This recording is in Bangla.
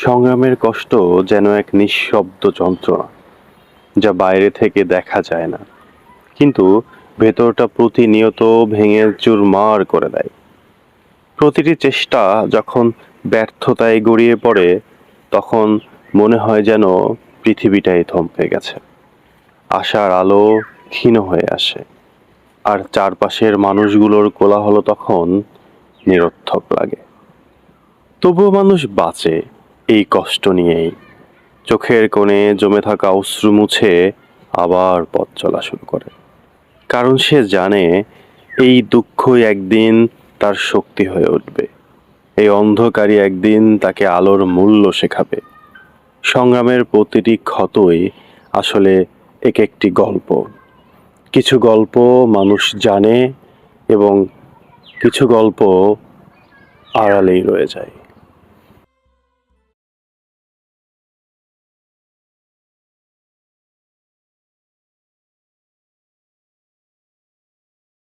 সংগ্রামের কষ্ট যেন এক নিঃশব্দ যন্ত্রণা, যা বাইরে থেকে দেখা যায় না, কিন্তু ভেতরটা প্রতিনিয়ত ভেঙে চুরমার করে দেয়। প্রতিটি চেষ্টা যখন ব্যর্থতায় গড়িয়ে পড়ে, তখন মনে হয় যেন পৃথিবীটাই থমকে গেছে। আশার আলো ক্ষীণ হয়ে আসে, আর চারপাশের মানুষগুলোর কোলাহল তখন নিরর্থক লাগে। তবুও মানুষ বাঁচে এই কষ্ট নিয়েই, চোখের কোণে জমে থাকা অশ্রু মুছে আবার পথ চলা শুরু করে। কারণ সে জানে এই দুঃখই একদিন তার শক্তি হয়ে উঠবে, এই অন্ধকারই একদিন তাকে আলোর মূল্য শেখাবে। সংগ্রামের প্রতিটি ক্ষতই আসলে এক একটি গল্প। কিছু গল্প মানুষ জানে এবং কিছু গল্প আড়ালেই রয়ে যায়।